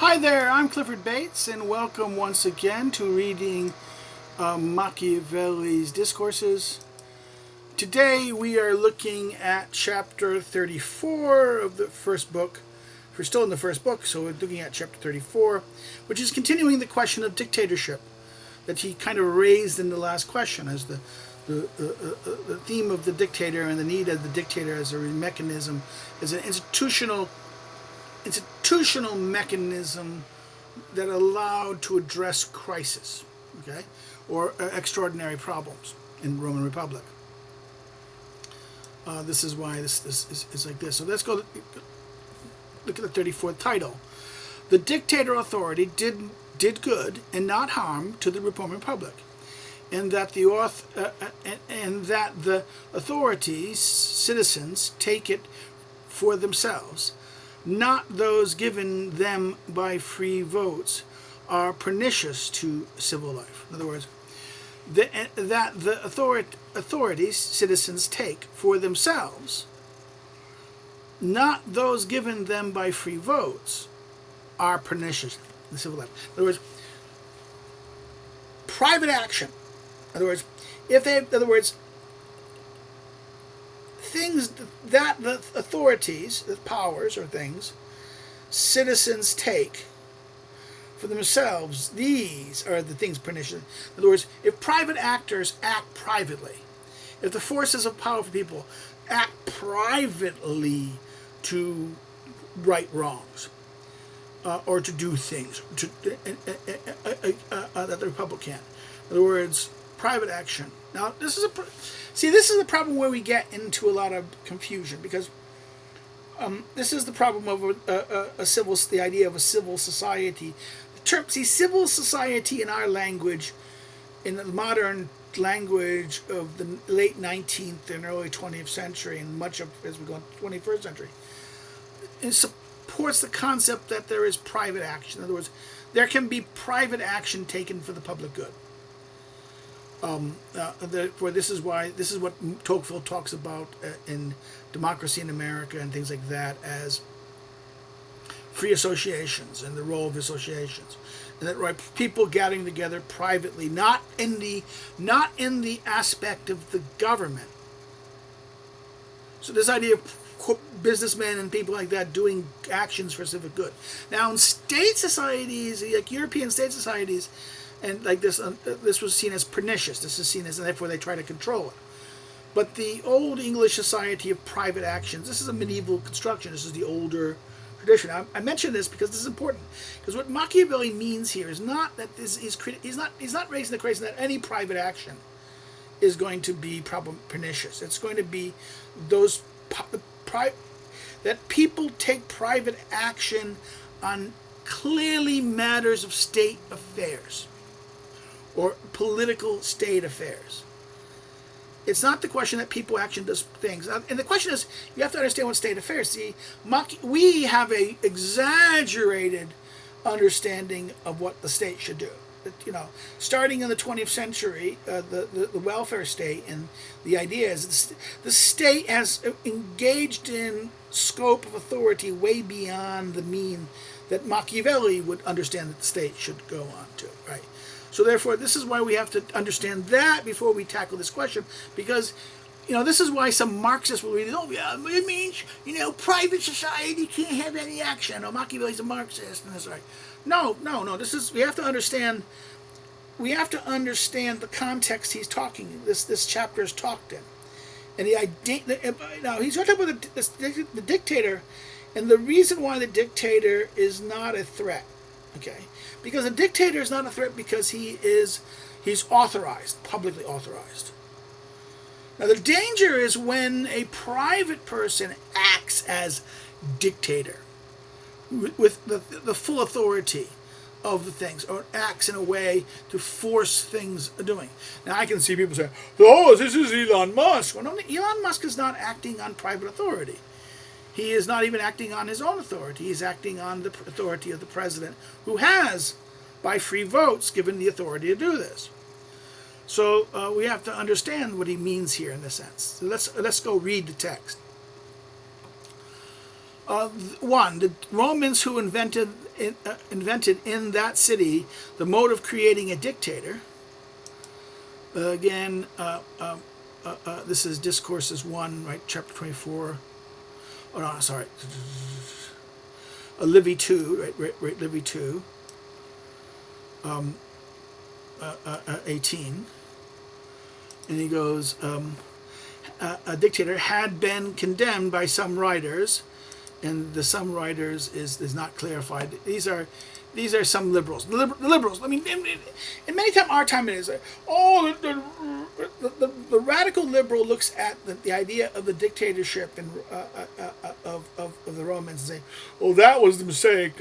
Hi there, I'm Clifford Bates, and welcome once again to reading Machiavelli's Discourses. Today we are looking at chapter 34 of the first book. We're still in the first book, so we're looking at chapter 34, which is continuing the question of dictatorship that he kind of raised in the last question as the theme of the dictator and the need of the dictator as a mechanism, as an institutional mechanism that allowed to address crisis, okay, or extraordinary problems in the Roman Republic. This is why this is like this. So let's go look at the 34th title. The dictator authority did good and not harm to the Roman Republic, and that the authorities, citizens, take it for themselves, not those given them by free votes, are pernicious to civil life. In other words, that the authorities, citizens, take for themselves, not those given them by free votes, are pernicious to civil life. In other words, private action. In other words, things that the authorities, the powers or things, citizens take for themselves, these are the things pernicious. In other words, if private actors act privately, if the forces of powerful people act privately to right wrongs, or to do things that the Republic can't. In other words, private action. Now, this is the problem where we get into a lot of confusion, because this is the problem of the idea of a civil society. Civil society in our language, in the modern language of the late 19th and early 20th century, and much of as we go into the 21st century, it supports the concept that there is private action. In other words, there can be private action taken for the public good. This is what Tocqueville talks about in Democracy in America and things like that as free associations and the role of associations, and that people gathering together privately, not in the aspect of the government. So this idea of businessmen and people like that doing actions for civic good. Now, in state societies, like European state societies, and like this, this was seen as pernicious. This is seen as, and therefore they try to control it. But the old English society of private actions, this is a medieval construction. This is the older tradition. I mention this because this is important. Because what Machiavelli means here is not that he's not raising the case that any private action is going to be pernicious. It's going to be those that people take private action on clearly matters of state affairs or political state affairs. It's not the question that people actually does things. And the question is, you have to understand what state affairs. See, we have a exaggerated understanding of what the state should do. Starting in the 20th century, the welfare state, and the idea is the state has engaged in scope of authority way beyond the mean that Machiavelli would understand that the state should go on to, right? So therefore, this is why we have to understand that before we tackle this question, because, this is why some Marxists will read, it means, private society can't have any action, or Machiavelli's a Marxist, and that's right. No, we have to understand the context he's talking, this chapter is talked in. And now he's talking about the dictator, and the reason why the dictator is not a threat, okay? Because a dictator is not a threat because he's authorized, publicly authorized. Now the danger is when a private person acts as dictator with the full authority of the things, or acts in a way to force things doing. Now I can see people say, this is Elon Musk. Well, no, Elon Musk is not acting on private authority. He is not even acting on his own authority. He's acting on the authority of the president, who has, by free votes, given the authority to do this. So we have to understand what he means here in this sense. So let's go read the text. One, the Romans who invented invented in that city the mode of creating a dictator. Again, this is Discourses 1, right, chapter 24. Oh, no, sorry. Livy 2, right, Livy 2, 18. And he goes, a dictator had been condemned by some writers, and the some writers is not clarified. These are some liberals. The liberals. I mean, and many times our time it is. The radical liberal looks at the idea of the dictatorship and of the Romans and say, "Oh, that was the mistake.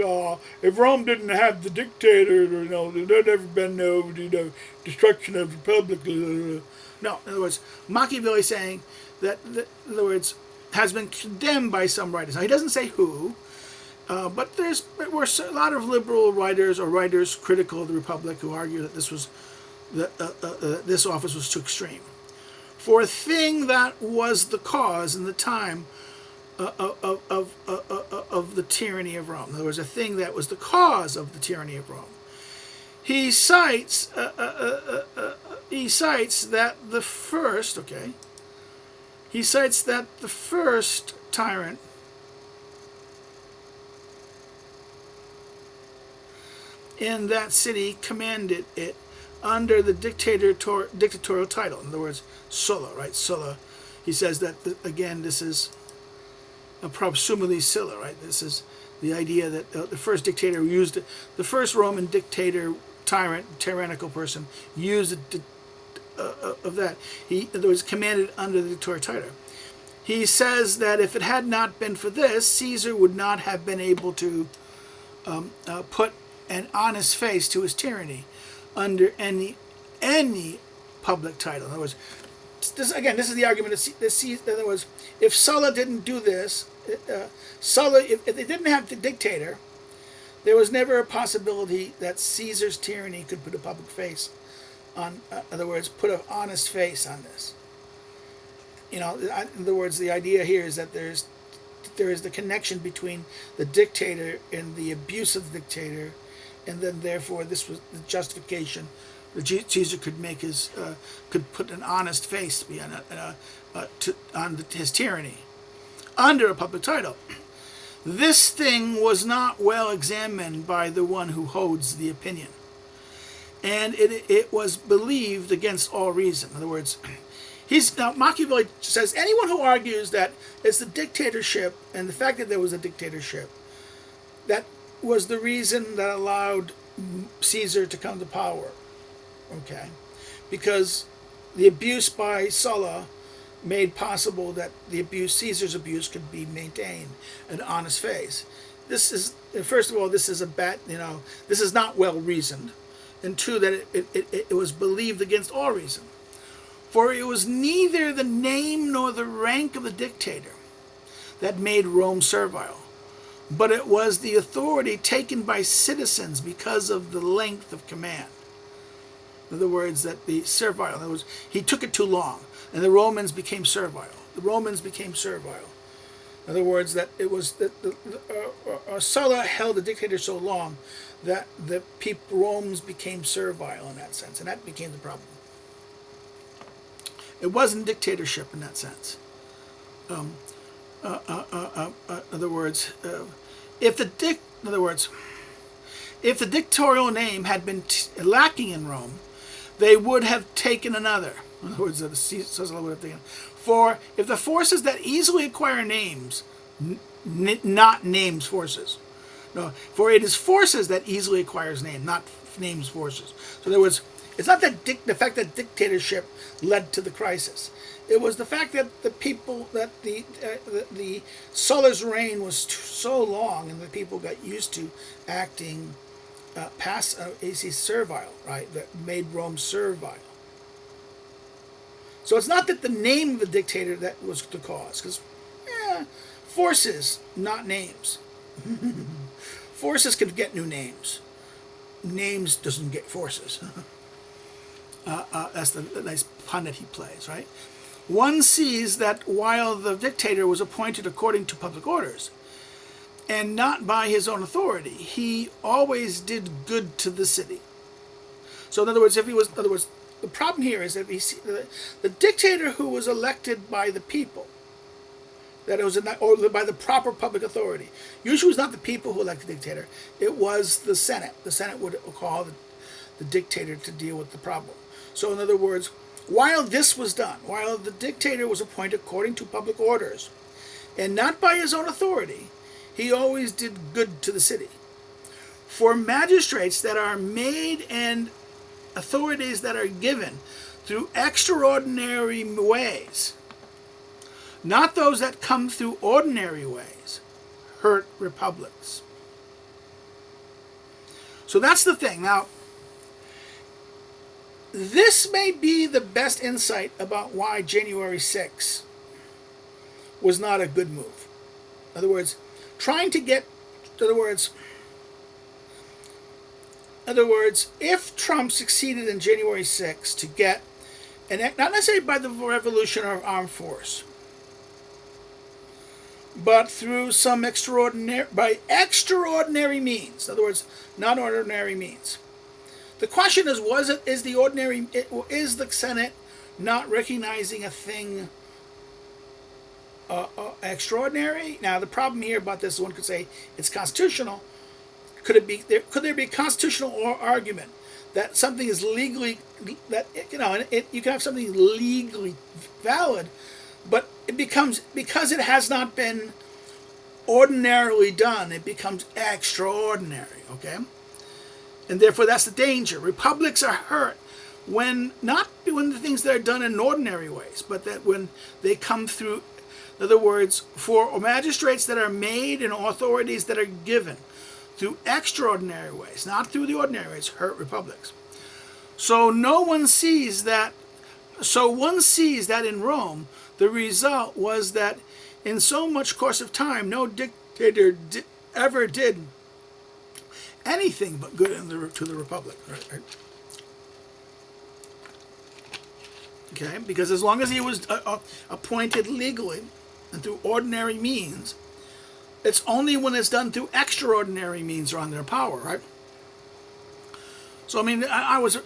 If Rome didn't have the dictator, there'd never been no destruction of the republic." No, in other words, Machiavelli saying that, in other words, has been condemned by some writers. Now, he doesn't say who, but there were a lot of liberal writers or writers critical of the Republic who argue that this office was too extreme. For a thing that was the cause in the time of the tyranny of Rome. In other words, a thing that was the cause of the tyranny of Rome. He cites that the first, he cites that the first tyrant in that city commanded it under the dictatorial title. In other words, Sulla, right? Sulla. He says that, again, this is presumably Sulla, right? This is the idea that the first dictator used it, the first Roman dictator, tyrannical person, used it of that. He was commanded under the dictatorial title. He says that if it had not been for this, Caesar would not have been able to put an honest face to his tyranny under any public title. In other words, this is the argument. In other words, if Sulla didn't do this, Sulla, if they didn't have the dictator, there was never a possibility that Caesar's tyranny could put a public face on. In other words, put an honest face on this. In other words, the idea here is that there is the connection between the dictator and the abuse of the dictator, and then therefore this was the justification that Caesar could make could put an honest face on his tyranny under a public title. This thing was not well examined by the one who holds the opinion, and it was believed against all reason. In other words, Machiavelli says anyone who argues that it's the dictatorship and the fact that there was a dictatorship that was the reason that allowed Caesar to come to power, because the abuse by Sulla made possible that Caesar's abuse could be maintained, an honest face. This is, first of all, this is this is not well reasoned, and two, that it was believed against all reason. For it was neither the name nor the rank of the dictator that made Rome servile, but it was the authority taken by citizens because of the length of command. In other words, that the servile, in other words, he took it too long, and the Romans became servile. In other words, that it was that Sulla held the dictator so long that the Romans became servile in that sense, and that became the problem. It wasn't dictatorship in that sense. In other words, if the dictatorial name had been lacking in Rome, they would have taken another. In other words, Sulla would have taken. For if the forces that easily acquire names, not names forces. No, for it is forces that easily acquires name, not names forces. So in other words, it's not that the fact that dictatorship led to the crisis. It was the fact that the people, that the Sulla's reign was so long, and the people got used to acting servile, right? That made Rome servile. So it's not that the name of the dictator that was the cause, because forces, not names. Forces can get new names. Names doesn't get forces. That's the nice pun that he plays, right? One sees that while the dictator was appointed according to public orders, and not by his own authority. He always did good to the city. So in other words, the problem here is that the dictator who was elected by the people, that it was or by the proper public authority. Usually, it was not the people who elected the dictator; it was the Senate. The Senate would call the dictator to deal with the problem. So, in other words, while this was done, while the dictator was appointed according to public orders, and not by his own authority, he always did good to the city. For magistrates that are made and authorities that are given through extraordinary ways, not those that come through ordinary ways, hurt republics. So that's the thing. Now, this may be the best insight about why January 6th was not a good move. In other words, if Trump succeeded in January 6th to get, and not necessarily by the revolution or armed force, but through some extraordinary means. In other words, not ordinary means. The question is, is the Senate not recognizing a thing extraordinary? Now, the problem here about this, one could say it's constitutional. Could there be a constitutional argument that something is legally, that you can have something legally valid, but it becomes, because it has not been ordinarily done, it becomes extraordinary, okay? And therefore that's the danger. Republics are hurt when the things that are done in ordinary ways, but that when they come through, in other words, for magistrates that are made and authorities that are given through extraordinary ways, not through the ordinary ways, hurt republics. So one sees that in Rome, the result was that in so much course of time, no dictator ever did anything but good to the republic. Right? Okay, because as long as he was appointed legally and through ordinary means, it's only when it's done through extraordinary means or on their power, right? So I mean, I was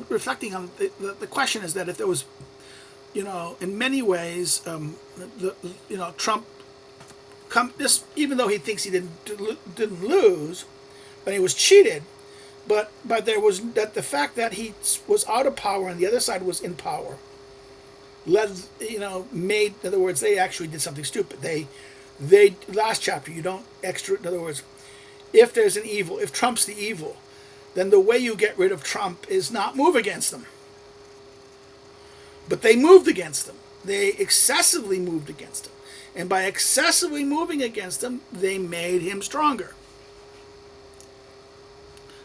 reflecting on the question is that if there was, in many ways, Trump, even though he thinks he didn't lose, but he was cheated, but there was the fact that he was out of power and the other side was in power, made, in other words, they actually did something stupid. They last chapter, in other words, if there's an evil, if Trump's the evil, then the way you get rid of Trump is not move against him. But they moved against him. They excessively moved against him. And by excessively moving against him, they made him stronger.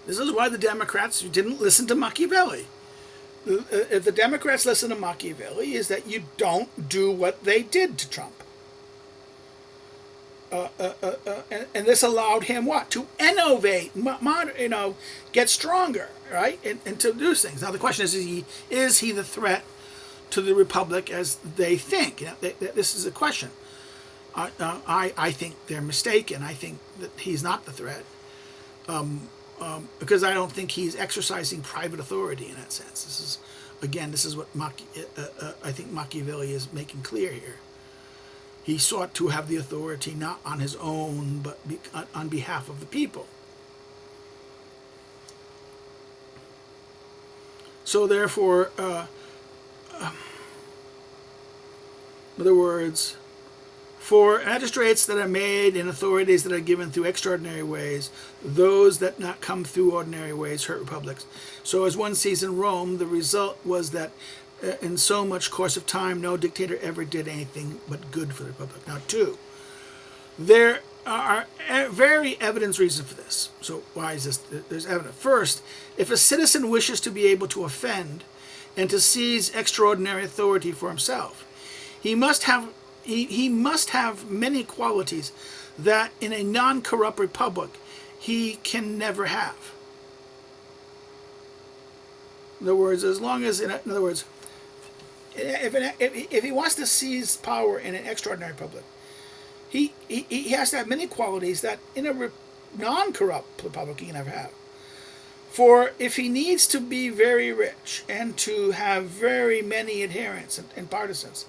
This is why the Democrats didn't listen to Machiavelli. If the Democrats listen to Machiavelli, is that you don't do what they did to Trump. And this allowed him what? To innovate, get stronger, right? And to do things. Now the question is he the threat to the republic as they think? This is a question. I think they're mistaken. I think that he's not the threat. Because I don't think he's exercising private authority in that sense. This is what I think Machiavelli is making clear here. He sought to have the authority not on his own, but on behalf of the people. So therefore, in other words, for magistrates that are made and authorities that are given through extraordinary ways, those that not come through ordinary ways hurt republics. So as one sees in Rome, the result was that in so much course of time, no dictator ever did anything but good for the republic. Now, 2, there are very evident reasons for this. So why is this? There's evidence. First, if a citizen wishes to be able to offend and to seize extraordinary authority for himself, he must have many qualities that in a non-corrupt republic he can never have. In other words, if he wants to seize power in an extraordinary republic, he has to have many qualities that in a non-corrupt republic he can never have. For if he needs to be very rich and to have very many adherents and partisans,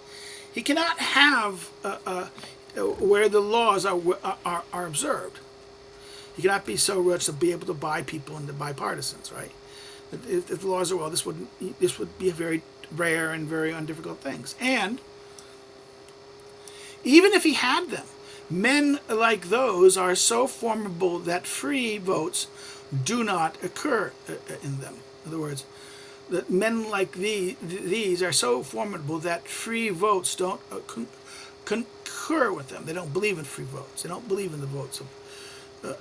he cannot have where the laws are observed. He cannot be so rich to be able to buy people and to buy partisans, right? If the laws are well, this would be a very rare and very undifficult things. And even if he had them, men like those are so formidable that free votes do not occur in them. In other words, that men like these are so formidable that free votes don't concur with them. They don't believe in free votes. They don't believe in the votes of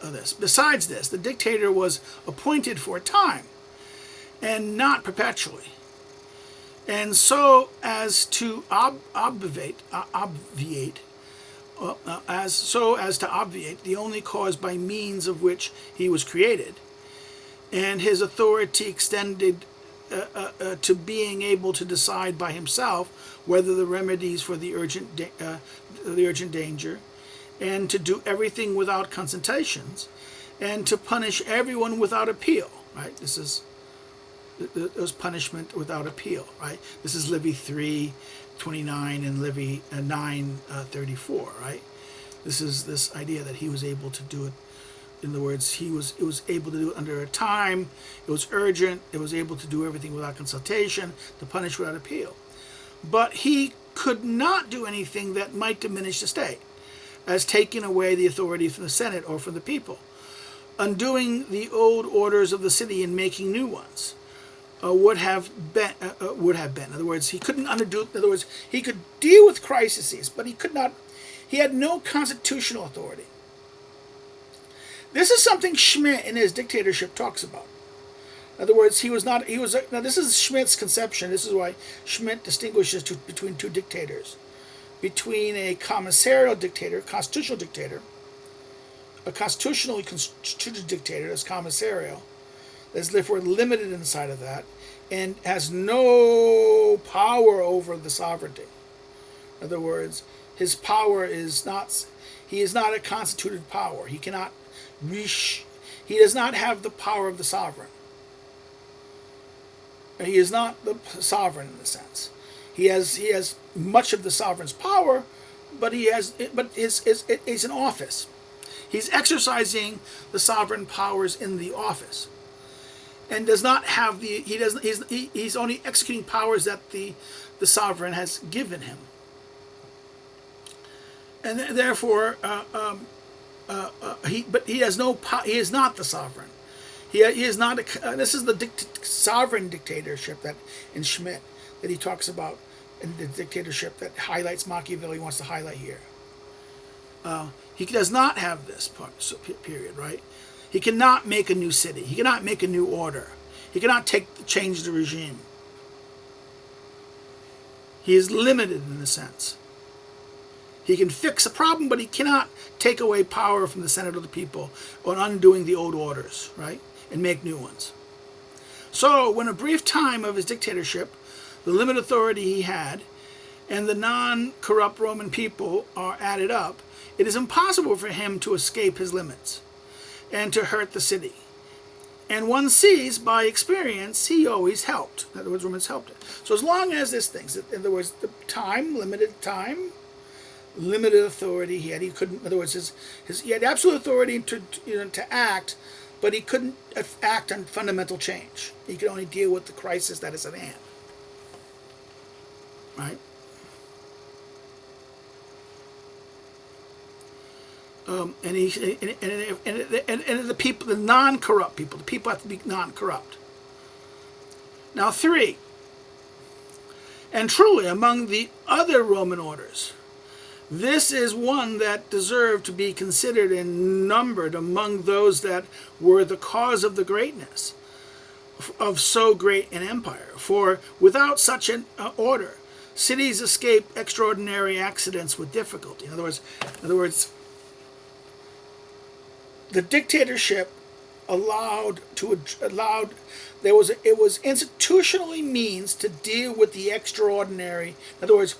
this. Besides this, the dictator was appointed for a time and not perpetually. And so as to obviate the only cause by means of which he was created, and his authority extended to being able to decide by himself whether the remedies for the urgent danger, and to do everything without consultations, and to punish everyone without appeal. Right? This is punishment without appeal. Right? This is Livy 3:29 and Livy 9:34. Right? This is this idea that he was able to do it. In other words, it was able to do it under a time. It was urgent. It was able to do everything without consultation, to punish without appeal. But he could not do anything that might diminish the state, as taking away the authority from the Senate or from the people, undoing the old orders of the city and making new ones. Would have been. In other words, he couldn't undo. In other words, he could deal with crises, but he could not. He had no constitutional authority. This is something Schmidt in his Dictatorship talks about. In other words, now this is Schmidt's conception. This is why Schmidt distinguishes between two dictators. Between a commissarial dictator, constitutional dictator, a constitutionally constituted dictator that's commissarial, that's therefore limited inside of that, and has no power over the sovereignty. In other words, his power is not, he is not a constituted power. He cannot he does not have the power of the sovereign. He is not the sovereign in the sense. He has much of the sovereign's power, but he's in office. He's exercising the sovereign powers in the office, and does not have he's only executing powers that the sovereign has given him, and therefore he has no he is not the sovereign. He is not this is the sovereign dictatorship that in Schmidt that he talks about, in the dictatorship that highlights Machiavelli wants to highlight here. He does not have this period, right? He cannot make a new city. He cannot make a new order. He cannot change the regime. He is limited in a sense. He can fix a problem, but he cannot take away power from the Senate or the people on undoing the old orders, right? And make new ones. So, when a brief time of his dictatorship, the limited authority he had, and the non-corrupt Roman people are added up, it is impossible for him to escape his limits and to hurt the city. And one sees by experience he always helped. In other words, Romans helped it. So as long as this thing, in other words, the limited authority he had. He couldn't. In other words, he had absolute authority to act, but he couldn't act on fundamental change. He could only deal with the crisis that is at hand. Right. And the people, the non-corrupt people, the people have to be non-corrupt. Now 3. And truly, among the other Roman orders, this is one that deserved to be considered and numbered among those that were the cause of the greatness of so great an empire. For without such an order, cities escape extraordinary accidents with difficulty. In other words, the dictatorship it was institutionally means to deal with the extraordinary. In other words,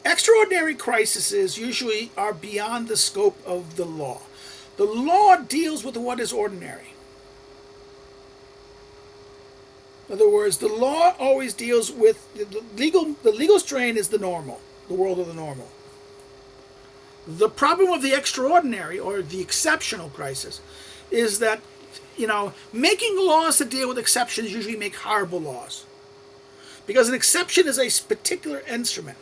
Extraordinary crises usually are beyond the scope of the law. The law deals with what is ordinary. In other words, the law always deals with the legal strain is the normal, the world of the normal. The problem of the extraordinary or the exceptional crisis is that, making laws to deal with exceptions usually make horrible laws. Because an exception is a particular instrument.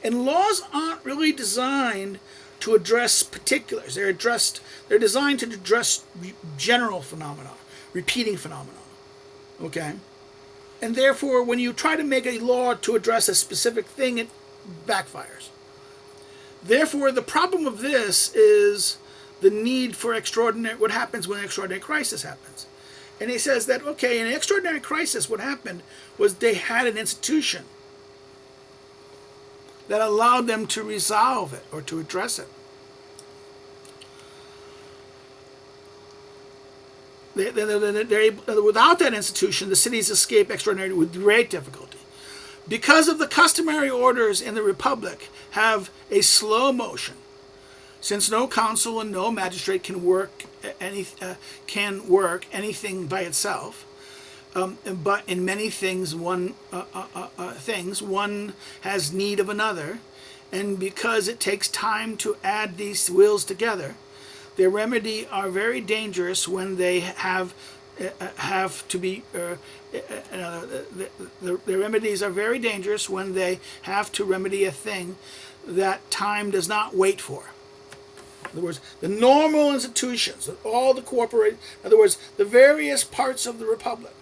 And laws aren't really designed to address particulars. They're designed to address general phenomena, repeating phenomena. Okay? And therefore, when you try to make a law to address a specific thing, it backfires. Therefore, the problem of this is the need for what happens when an extraordinary crisis happens. And he says that, in an extraordinary crisis, what happened was they had an institution that allowed them to resolve it or to address it. Without that institution, the cities escape extraordinary with great difficulty. Because of the customary orders in the Republic have a slow motion, since no council and no magistrate can work anything by itself, but in many things one has need of another, and because it takes time to add these wills together, their remedy are very dangerous when they have to be. Their remedies are very dangerous when they have to remedy a thing that time does not wait for. In other words, the normal institutions, all the in other words, the various parts of the Republic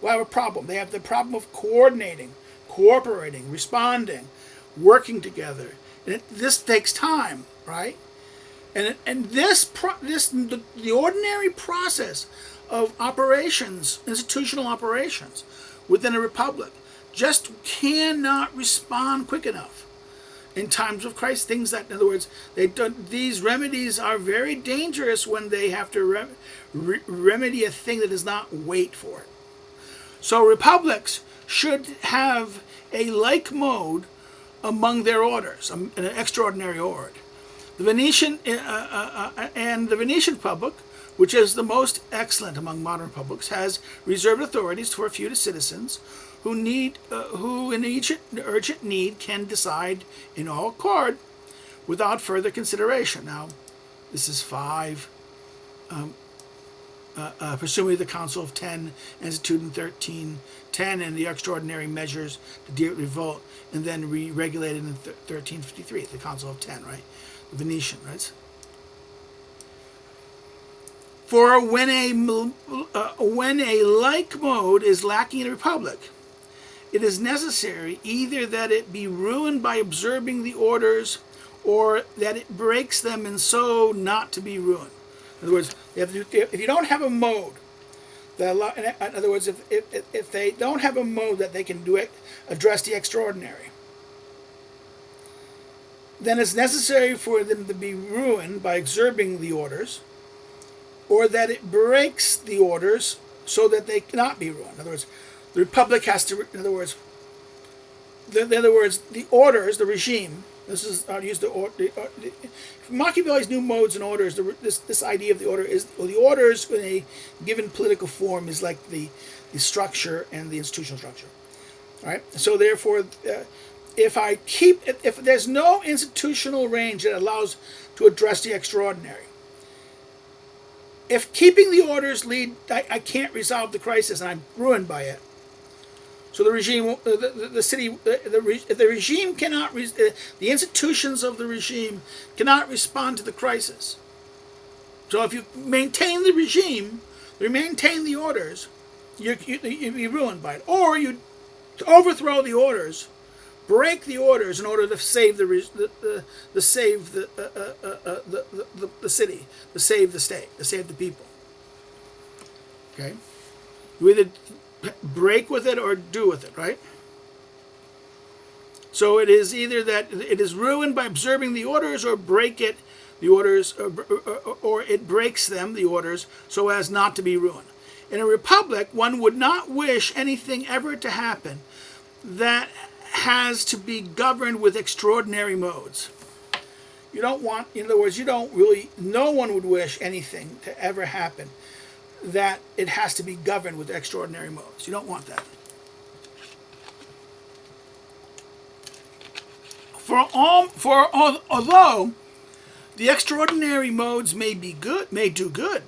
will have a problem. They have the problem of coordinating, cooperating, responding, working together. And this takes time, right? And the ordinary process of operations, institutional operations within a republic, just cannot respond quick enough in times of crisis. Things that, in other words, these remedies are very dangerous when they have to remedy a thing that does not wait for it. So republics should have a like mode among their orders, an extraordinary order. The Venetian and the Venetian Republic, which is the most excellent among modern republics, has reserved authorities for a few citizens who in each urgent need can decide in all accord without further consideration. Now, this is 5, presumably the Council of 10, instituted in 1310, and the extraordinary measures to deal with revolt, and then re-regulated in 1353, the Council of 10, right? The Venetian, right? For when a like mode is lacking in a republic, it is necessary either that it be ruined by observing the orders, or that it breaks them and so not to be ruined. In other words, if you don't have a mode, in other words, if they don't have a mode that they can address the extraordinary, then it's necessary for them to be ruined by observing the orders, or that it breaks the orders so that they cannot be ruined. In other words, the republic has to. In other words, the orders, the regime. This is I'll use Machiavelli's new modes and orders. This idea of the order is the orders in a given political form is like the structure and the institutional structure. All right. So therefore, if there's no institutional range that allows to address the extraordinary, if keeping the orders I can't resolve the crisis and I'm ruined by it. So the regime, the regime cannot, the institutions of the regime cannot respond to the crisis. So if you maintain the regime, you maintain the orders, you'd be ruined by it. Or you overthrow the orders, break the orders in order to save the city, to save the state, to save the people. Okay, you either break with it or do with it, right? So it is either that it is ruined by observing the orders, or break it, the orders, or it breaks them, the orders, so as not to be ruined. In a republic, one would not wish anything ever to happen that has to be governed with extraordinary modes. You don't want, in other words, no one would wish anything to ever happen that it has to be governed with extraordinary modes. You don't want that. Although the extraordinary modes may do good,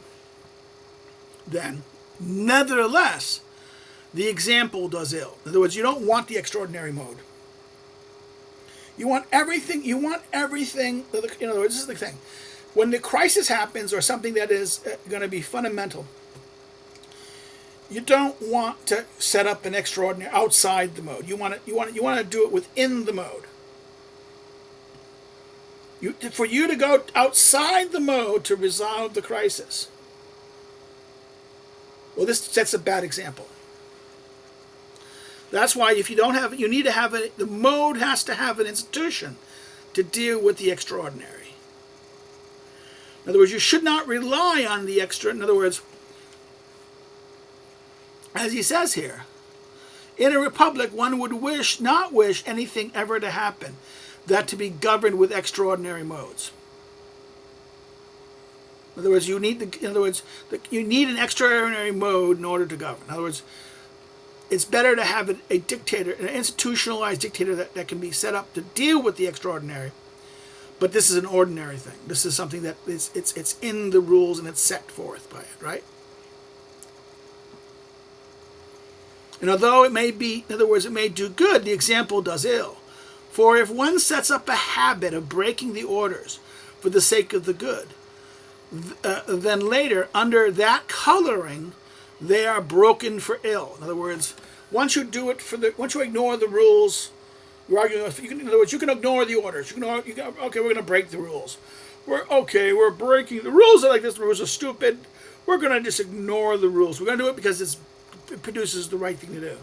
then nevertheless the example does ill. In other words, you don't want the extraordinary mode. You want everything. In other words, this is the thing. When the crisis happens or something that is going to be fundamental, you don't want to set up an extraordinary outside the mode. You want to do it within the mode. For you to go outside the mode to resolve the crisis. Well, this sets a bad example. That's why if you don't have it, you need to have it. The mode has to have an institution to deal with the extraordinary. In other words, you should not rely on the extra. In other words, as he says here, in a republic, one would not wish anything ever to happen that to be governed with extraordinary modes. In other words, you need an extraordinary mode in order to govern. In other words, it's better to have a dictator, an institutionalized dictator that can be set up to deal with the extraordinary. But this is an ordinary thing. This is something that it's in the rules and it's set forth by it, right? And although it may be, in other words, it may do good, the example does ill. For if one sets up a habit of breaking the orders for the sake of the good, then later, under that coloring, they are broken for ill. In other words, once you ignore the rules, you're arguing. In other words, you can ignore the orders. Okay, we're going to break the rules. We're breaking the rules. Are like this. The rules are stupid. We're going to just ignore the rules. We're going to do it because it produces the right thing to do.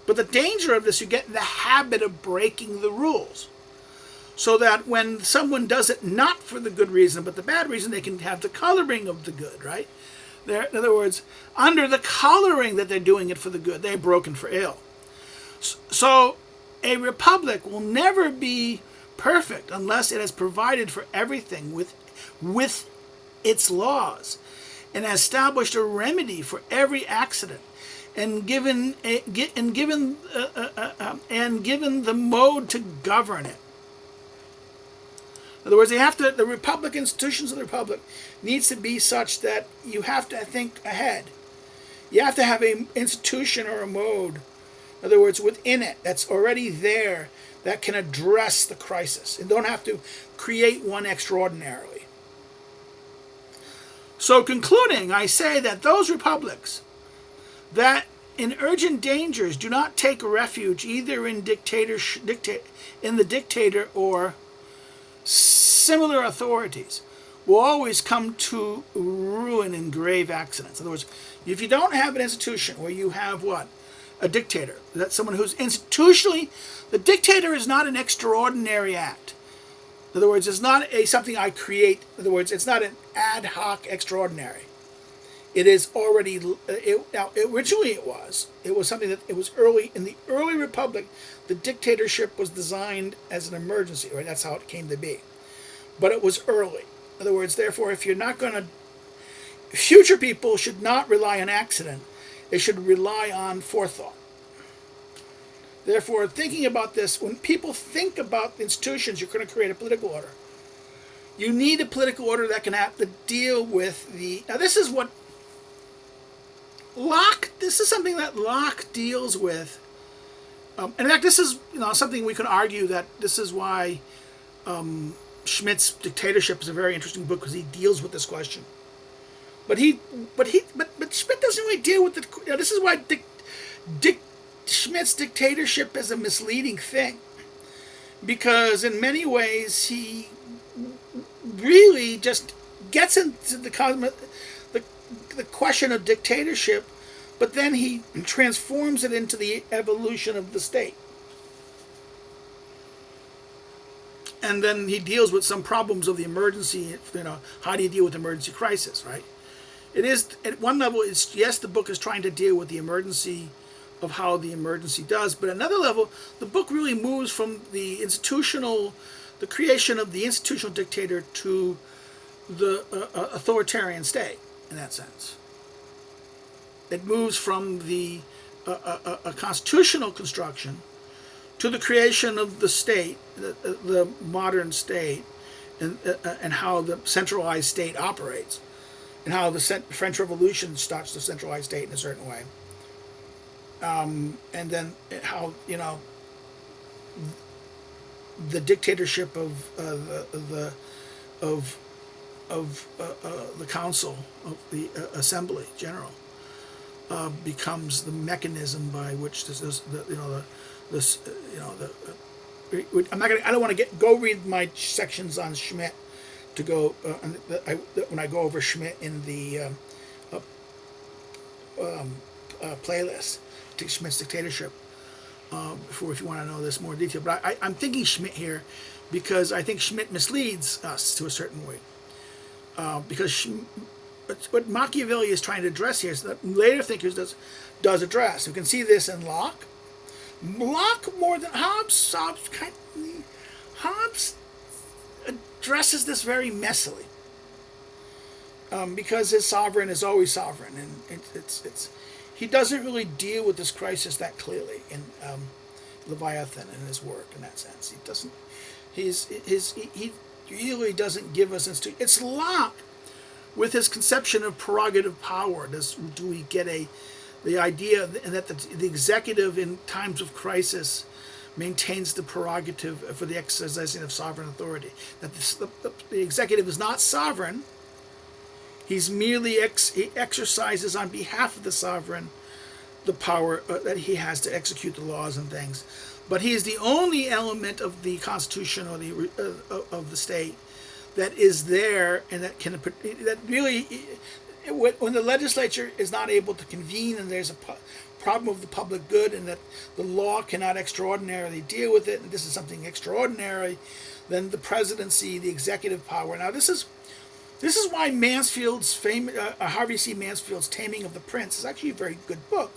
But the danger of this, you get in the habit of breaking the rules. So that when someone does it not for the good reason, but the bad reason, they can have the coloring of the good, right? In other words, under the coloring that they're doing it for the good, they're broken for ill. So a republic will never be perfect unless it has provided for everything with its laws and established a remedy for every accident and given the mode to govern it. In other words, the republic institutions of the republic needs to be such that you have to think ahead. You have to have an institution or a mode, in other words, within it that's already there that can address the crisis and don't have to create one extraordinarily. So concluding, I say that those republics that in urgent dangers do not take refuge either in the dictator or similar authorities will always come to ruin in grave accidents. In other words, if you don't have an institution where you have what? A dictator. That's someone who's institutionally... The dictator is not an extraordinary act. In other words, it's not something I create. In other words, it's not an ad hoc extraordinary. It is already... originally it was something that it was early... In the early republic, the dictatorship was designed as an emergency, right? That's how it came to be. But it was early. In other words, therefore, if you're not going to... Future people should not rely on accident. They should rely on forethought. Therefore, thinking about this, when people think about institutions, you're going to create a political order. You need a political order that can have to deal with the... Now, this is what Locke... This is something that Locke deals with. In fact, this is something we can argue that this is why Schmidt's Dictatorship is a very interesting book, because he deals with this question. But Schmidt doesn't really deal with the... this is why Schmidt's Dictatorship is a misleading thing, because in many ways he really just gets into the question of dictatorship, but then he transforms it into the evolution of the state. And then he deals with some problems of the emergency, how do you deal with emergency crisis, right? It is, at one level, it's, yes, the book is trying to deal with the emergency of how the emergency does. But at another level, the book really moves from the creation of the institutional dictator to the authoritarian state, in that sense. It moves from the a constitutional construction to the creation of the state, the modern state, and how the centralized state operates, and how the French Revolution starts the centralized state in a certain way, and then how the dictatorship of the council of the assembly general becomes the mechanism by which I don't want to go read my sections on Schmitt to go when I go over Schmitt in the playlist to Schmitt's dictatorship if you want to know this more detail. But I'm thinking Schmitt here because I think Schmitt misleads us to a certain way. Because what Machiavelli is trying to address here is that later thinkers does address. You can see this in Locke. Locke more than Hobbes. Hobbes addresses this very messily because his sovereign is always sovereign, and he doesn't really deal with this crisis that clearly in Leviathan in his work in that sense. He doesn't. He really doesn't give us it's Locke with his conception of prerogative power. Do we get the idea that the executive in times of crisis maintains the prerogative for the exercising of sovereign authority? That the executive is not sovereign. He's merely he exercises on behalf of the sovereign the power that he has to execute the laws and things. But he is the only element of the constitution or of the state that is there and that really, when the legislature is not able to convene and there's a problem of the public good and that the law cannot extraordinarily deal with it, and this is something extraordinary, then the presidency, the executive power. Now this is why Mansfield's Harvey C. Mansfield's Taming of the Prince is actually a very good book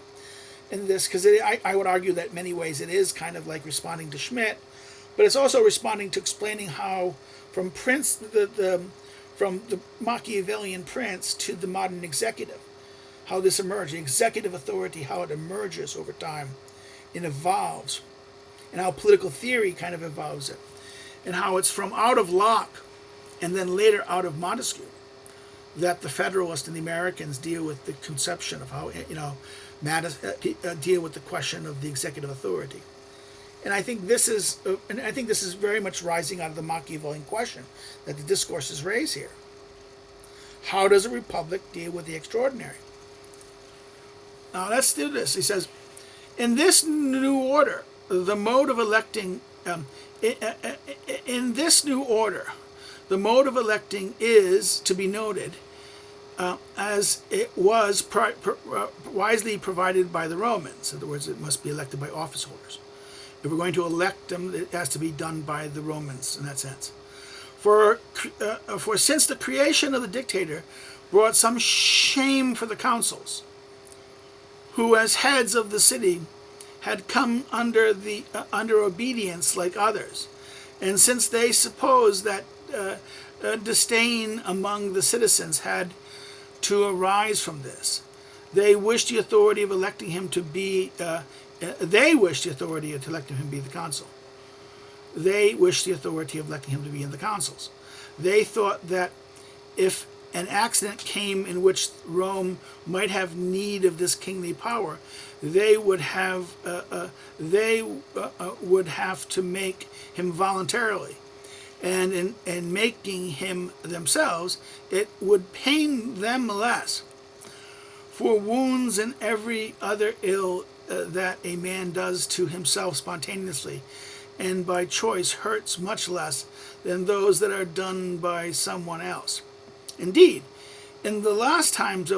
in this, because I would argue that in many ways it is kind of like responding to Schmitt, but it's also responding to explaining how from from the Machiavellian prince to the modern executive, how this emerged, the executive authority, how it emerges over time and evolves, and how political theory kind of evolves it, and how it's from out of Locke and then later out of Montesquieu that the Federalists and the Americans deal with the conception of how deal with the question of the executive authority. And I think this is very much rising out of the Machiavellian question that the Discourses raise here. How does a republic deal with the extraordinary? Now let's do this. He says, in this new order, the mode of electing is to be noted as it was wisely provided by the Romans. In other words, it must be elected by office holders. If we're going to elect them, it has to be done by the Romans in that sense. For since the creation of the dictator brought some shame for the consuls, who as heads of the city had come under obedience like others, and since they supposed that disdain among the citizens had to arise from this, they wished the authority of electing him to be the consul. They wished the authority of electing him to be in the consuls. They thought that if an accident came in which Rome might have need of this kingly power, they would have to make him voluntarily, and in making him themselves, it would pain them less. For wounds and every other ill that a man does to himself spontaneously and by choice hurts much less than those that are done by someone else. Indeed, in the last times,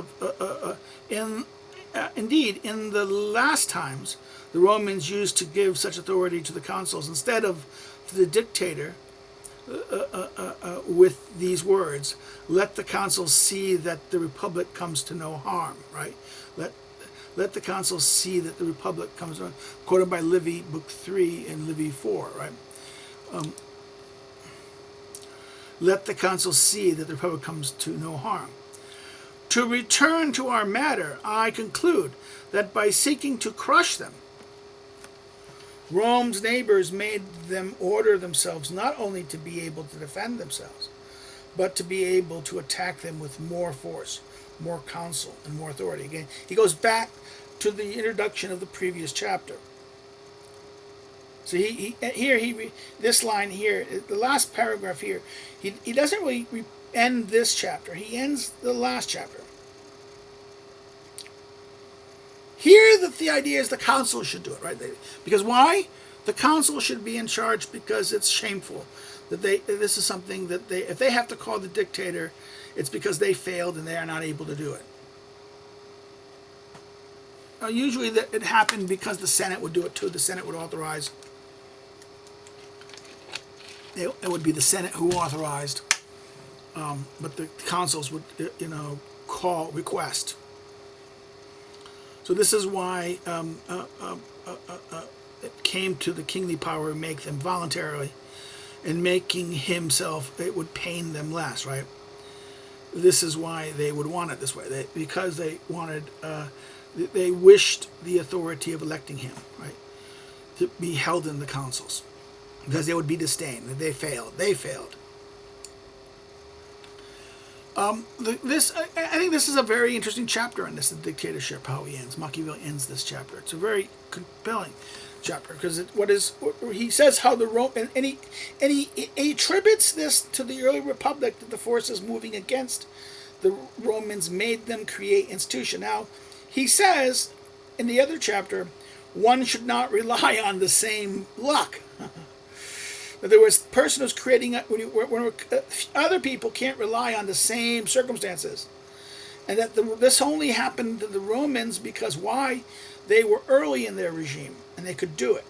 the Romans used to give such authority to the consuls instead of to the dictator with these words: "Let the consuls see that the republic comes to no harm." Right? let the council see that the republic comes on, quoted by Livy, book 3 and Livy 4, right? Let the council see that the republic comes to no harm. To return to our matter, I conclude that by seeking to crush them, Rome's neighbors made them order themselves not only to be able to defend themselves, but to be able to attack them with more force, more counsel, and more authority. Again, he goes back to the introduction of the previous chapter. So this line here, the last paragraph here, he doesn't really end this chapter. He ends the last chapter. Here, the idea is the council should do it, right? Because why? The council should be in charge because it's shameful that this is something that if they have to call the dictator, it's because they failed and they are not able to do it. Usually it happened because the Senate would do it too. The Senate would authorize. It would be the Senate who authorized, but the councils would, request. So this is why it came to the kingly power to make them voluntarily, and making himself, it would pain them less, right? This is why they would want it this way, because they wanted, they wished the authority of electing him, right, to be held in the councils, because they would be disdained. They failed. I think this is a very interesting chapter in this, the dictatorship, how he ends. Machiavelli ends this chapter. It's a very compelling chapter because he says how the Rome and he attributes this to the early republic, that the forces moving against the Romans made them create institution. Now, he says in the other chapter, one should not rely on the same luck. That there was a person who's creating, when other people can't rely on the same circumstances. And that this only happened to the Romans because why? They were early in their regime and they could do it.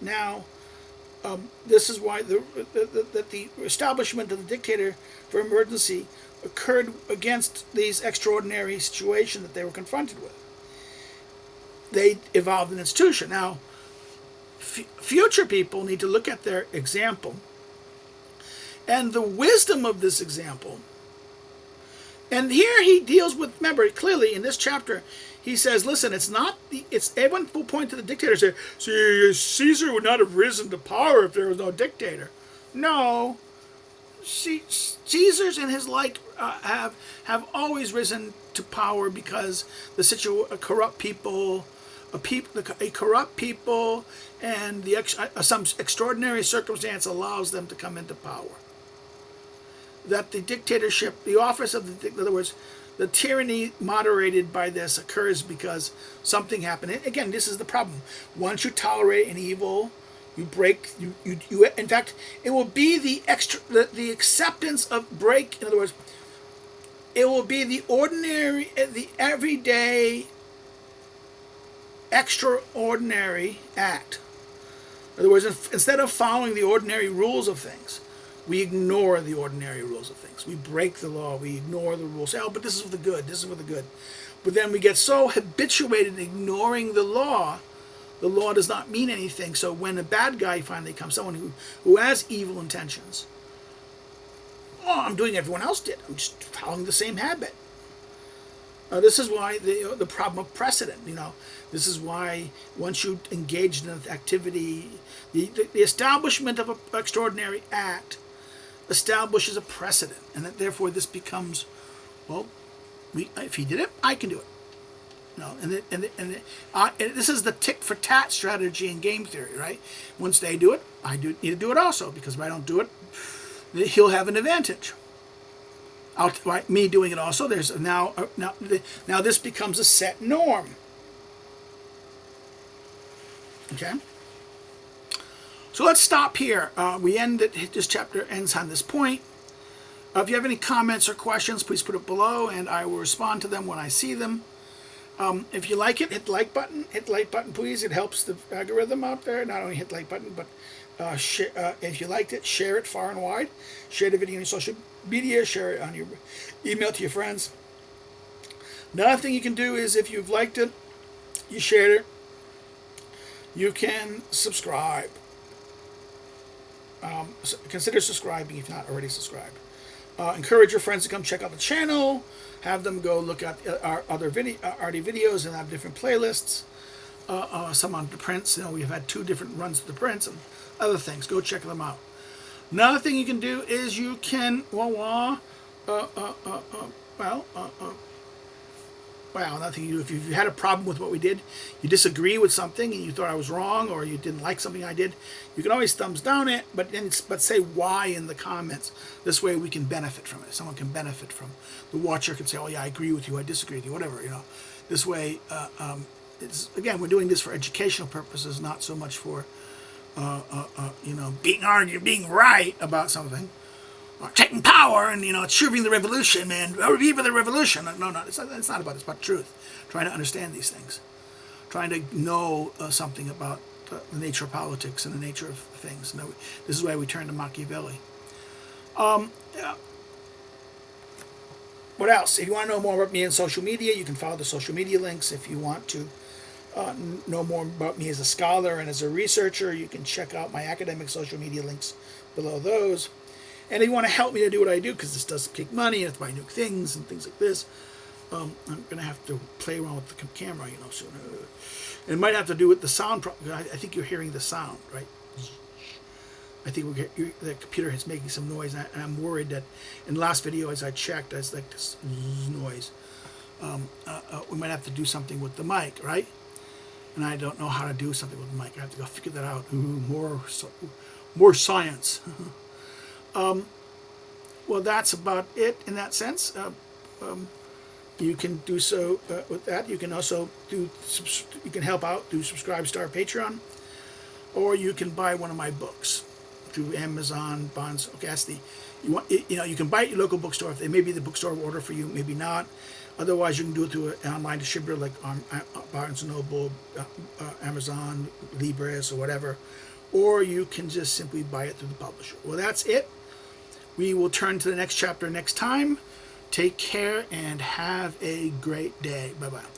Now, this is why the establishment of the dictator for emergency occurred against these extraordinary situations that they were confronted with. They evolved an institution. Now, future people need to look at their example and the wisdom of this example. And here he deals with, remember, clearly in this chapter, he says, listen, everyone will point to the dictator and say, see, Caesar would not have risen to power if there was no dictator. No. Caesars and his like have always risen to power because corrupt people, and some extraordinary circumstance allows them to come into power. That the dictatorship, the office of in other words, the tyranny moderated by this occurs because something happened. And again, this is the problem. Once you tolerate an evil, you break. You. In fact, it will be the acceptance of break. In other words, it will be the ordinary, the everyday, extraordinary act. In other words, instead of following the ordinary rules of things, we ignore the ordinary rules of things. We break the law. We ignore the rules. Oh, but this is for the good. This is for the good. But then we get so habituated in ignoring the law does not mean anything. So when a bad guy finally comes, someone who has evil intentions, I'm doing what everyone else did. I'm just following the same habit. This is why the problem of precedent. This is why once you engage in an activity, the establishment of an extraordinary act establishes a precedent, and that therefore this becomes, if he did it, I can do it. And this is the tick for tat strategy in game theory, right? Once they do it, I need to do it also, because if I don't do it, he'll have an advantage. Me doing it also. There's now this becomes a set norm. Okay. So let's stop here. This chapter ends on this point. If you have any comments or questions, please put it below, and I will respond to them when I see them. If you like it, hit the like button. Hit the like button, please. It helps the algorithm out there. Not only hit the like button, but if you liked it, share it far and wide. Share the video on your social media. Share it on your email to your friends. Another thing you can do is, if you've liked it, you shared it, you can subscribe. Consider subscribing if you're not already subscribed. Encourage your friends to come check out the channel. Have them go look at our other RD videos and have different playlists. Some on the prints. We've had 2 different runs of the prints and other things. Go check them out. Another thing you can do is you can another thing you do, if you had a problem with what we did, you disagree with something and you thought I was wrong or you didn't like something I did, you can always thumbs down it, but say why in the comments. This way we can benefit from it. Someone can benefit from. The watcher can say, oh yeah, I agree with you, I disagree with you, whatever. This way, it's, again, we're doing this for educational purposes, not so much for being right about something. Or taking power and, achieving the revolution, man. Viva the revolution. No, it's not about it. It's about truth. Trying to understand these things. Trying to know something about the nature of politics and the nature of things. And this is why we turn to Machiavelli. What else? If you want to know more about me on social media, you can follow the social media links. If you want to know more about me as a scholar and as a researcher, you can check out my academic social media links below those. And if you want to help me to do what I do, because this does take money, and I have to buy new things and things like this, I'm going to have to play around with the camera, soon. And it might have to do with the sound. I think you're hearing the sound, right? I think the computer is making some noise, and I'm worried that in the last video, as I checked, there's like this noise. We might have to do something with the mic, right? And I don't know how to do something with the mic. I have to go figure that out. More science. Well, that's about it in that sense. You can do so with that. You can also you can help out through subscribe to our Patreon, or you can buy one of my books through Amazon, Barnes. Okay, that's you can buy it at your local bookstore. If they may be the bookstore order for you, maybe not. Otherwise, you can do it through an online distributor like on Barnes & Noble, Amazon, Libris, or whatever. Or you can just simply buy it through the publisher. Well, that's it. We will turn to the next chapter next time. Take care and have a great day. Bye-bye.